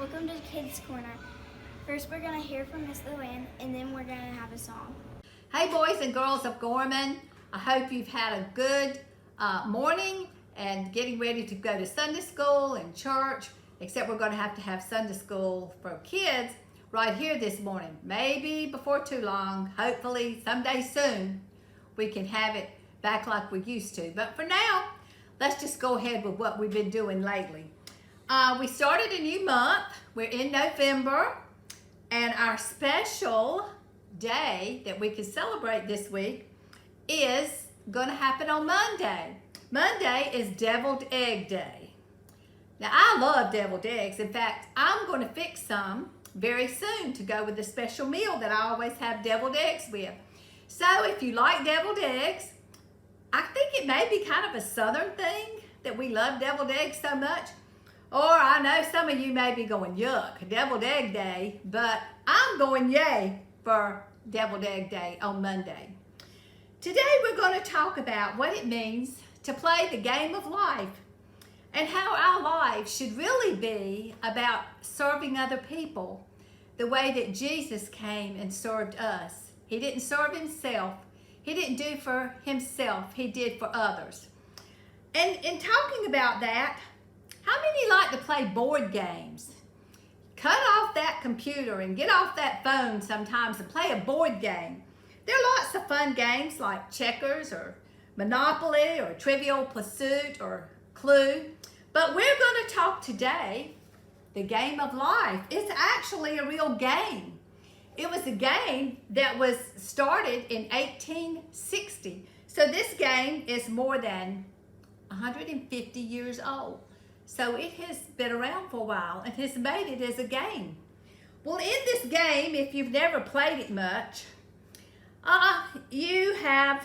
Welcome to Kids Corner. First, we're going to hear from Miss Luann, and then we're going to have a song. Hey, boys and girls of Gorman. I hope you've had a good morning and getting ready to go to Sunday school and church, except we're going to have Sunday school for kids right here this morning. Maybe before too long, hopefully someday soon, we can have it back like we used to. But for now, let's just go ahead with what we've been doing lately. We started a new month. We're in November, and our special day that we can celebrate this week is going to happen on Monday. Monday is Deviled Egg Day. Now, I love deviled eggs. In fact, I'm going to fix some very soon to go with the special meal that I always have deviled eggs with. So if you like deviled eggs, I think it may be kind of a southern thing that we love deviled eggs so much. Or I know some of you may be going, yuck, deviled egg day, but I'm going yay for deviled egg day on Monday. Today we're going to talk about what it means to play the game of life and how our lives should really be about serving other people the way that Jesus came and served us. He didn't serve himself. He didn't do for himself. He did for others. And in talking about that, how many like to play board games? Cut off that computer and get off that phone sometimes and play a board game. There are lots of fun games like checkers or Monopoly or Trivial Pursuit or Clue. But we're going to talk today, the game of life. It's actually a real game. It was a game that was started in 1860. So this game is more than 150 years old. So it has been around for a while and has made it as a game. Well, in this game, if you've never played it much, you have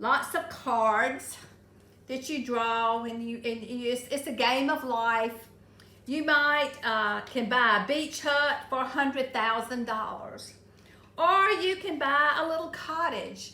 lots of cards that you draw, and it's a game of life. You might can buy a beach hut for $100,000, or you can buy a little cottage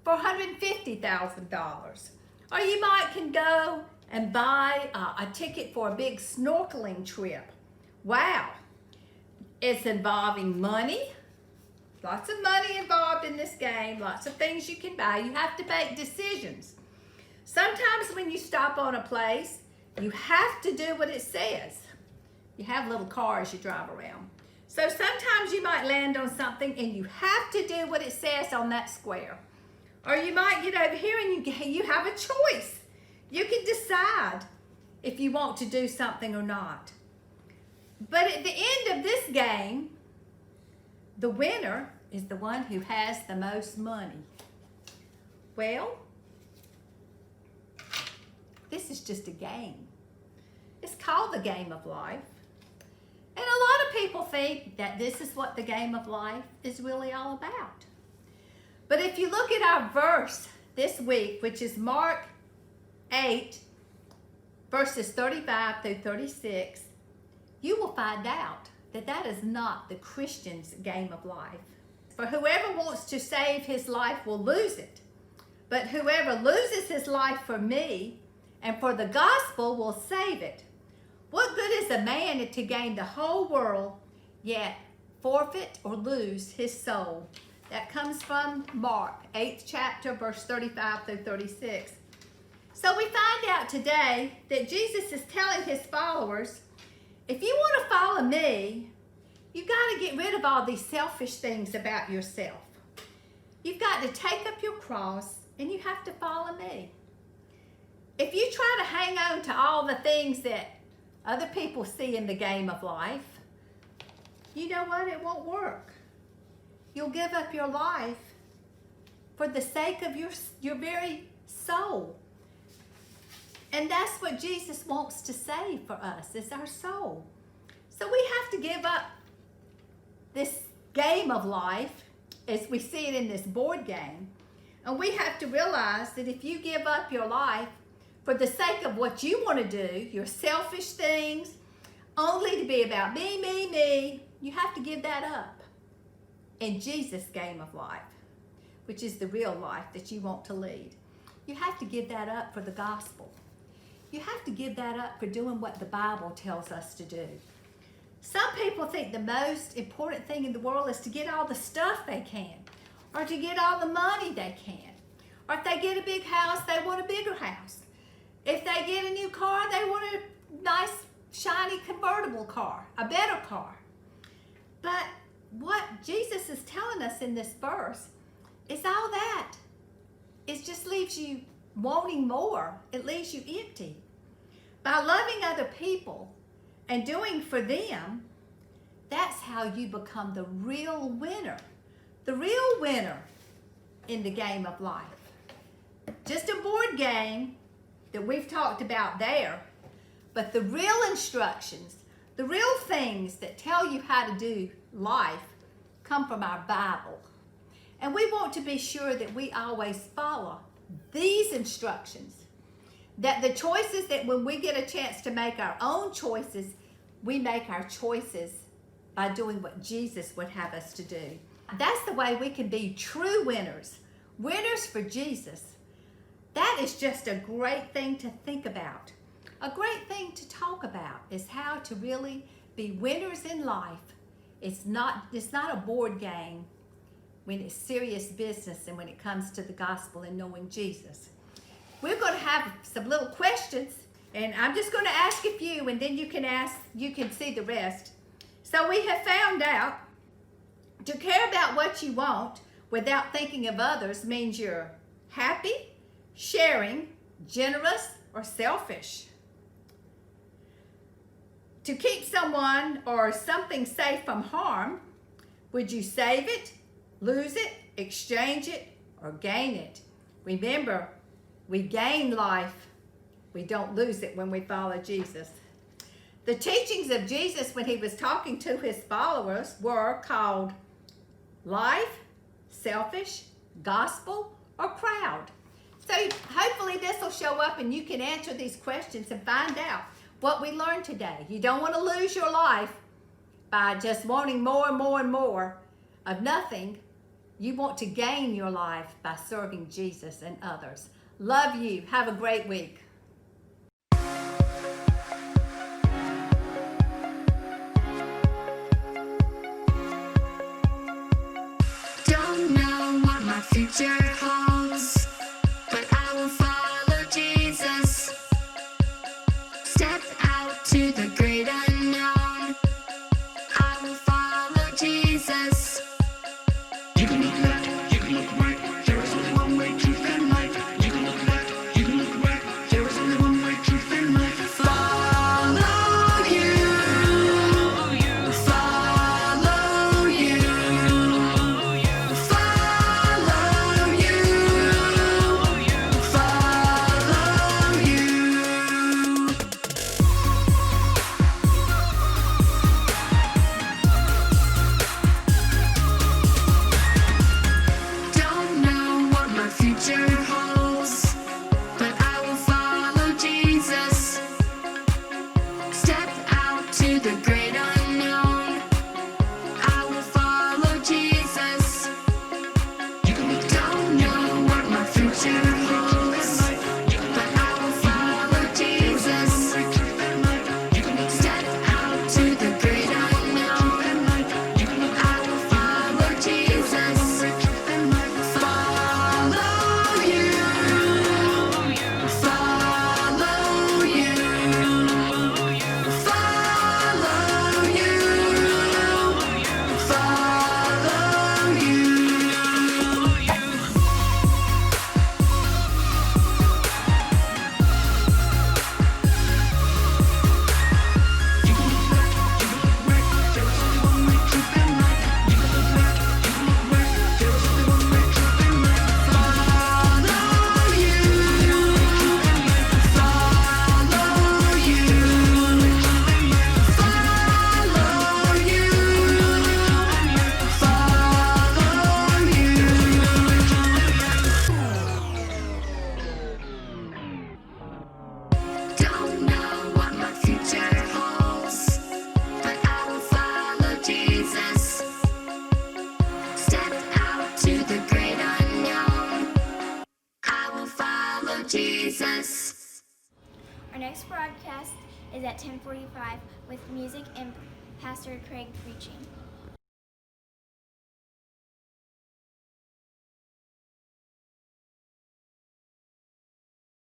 for $150,000, or you might can go and buy a ticket for a big snorkeling trip. Wow, it's involving money. Lots of money involved in this game, lots of things you can buy. You have to make decisions. Sometimes when you stop on a place, you have to do what it says. You have little cars you drive around. So sometimes you might land on something and you have to do what it says on that square. Or you might get over here and you have a choice. You can decide if you want to do something or not. But at the end of this game, the winner is the one who has the most money. Well, this is just a game. It's called the game of life. And a lot of people think that this is what the game of life is really all about. But if you look at our verse this week, which is Mark 8, verses 35 through 36, you will find out that that is not the Christian's game of life. For whoever wants to save his life will lose it. But whoever loses his life for me and for the gospel will save it. What good is a man to gain the whole world, yet forfeit or lose his soul? That comes from Mark 8th chapter, verse 35 through 36. So we find out today that Jesus is telling his followers, if you want to follow me, you've got to get rid of all these selfish things about yourself. You've got to take up your cross and you have to follow me. If you try to hang on to all the things that other people see in the game of life, you know what? It won't work. You'll give up your life for the sake of your very soul. And that's what Jesus wants to save for us, is our soul. So we have to give up this game of life as we see it in this board game. And we have to realize that if you give up your life for the sake of what you want to do, your selfish things, only to be about me, me, me, you have to give that up. In Jesus' game of life, which is the real life that you want to lead, you have to give that up for the gospel. You have to give that up for doing what the Bible tells us to do. Some people think the most important thing in the world is to get all the stuff they can, or to get all the money they can. Or if they get a big house, they want a bigger house. If they get a new car, they want a nice, shiny convertible car, a better car. But what Jesus is telling us in this verse is all that. It just leaves you wanting more. It leaves you empty. By loving other people and doing for them, that's how you become the real winner. The real winner in the game of life. Just a board game that we've talked about there, but the real instructions, the real things that tell you how to do life come from our Bible. And we want to be sure that we always follow these instructions. That the choices that when we get a chance to make our own choices, we make our choices by doing what Jesus would have us to do. That's the way we can be true winners. Winners for Jesus. That is just a great thing to think about. A great thing to talk about is how to really be winners in life. It's not a board game when it's serious business and when it comes to the gospel and knowing Jesus. We're going to have some little questions, and I'm just going to ask a few, and then you can see the rest. So we have found out to care about what you want without thinking of others means you're happy, sharing, generous, or selfish. To keep someone or something safe from harm, would you save it, lose it, exchange it, or gain it? Remember, we gain life. We don't lose it when we follow Jesus. The teachings of Jesus when he was talking to his followers were called life, selfish, gospel, or proud. So hopefully this will show up and you can answer these questions and find out what we learned today. You don't want to lose your life by just wanting more and more and more of nothing. You want to gain your life by serving Jesus and others. Love you. Have a great week. Don't know what my future holds, but I will follow Jesus. Step out to the great unknown. I will follow Jesus. You can look left, you can look right. There is only one way, truth and light. You can look left, you can look right. There is only one way, truth and light. Follow you. Follow you. Follow you. Follow you. Don't know what my future holds, but I will follow Jesus. Step out to the great unknown. I will follow Jesus. You can look Don't know what my future holds, but I will follow Jesus. you can look Step out to the great unknown. I will follow Jesus. Follow you. Follow you. Follow you. Follow you. You can look left, you can look right. There is only one way, truth and light. You can look left, you can look right. There is only one way, truth and light. Follow you. Follow you. Follow you. Don't know what my future holds, but I will follow Jesus. Step out to the great unknown. I will follow Jesus. Our next broadcast is at 10:45 with music and Pastor Craig preaching.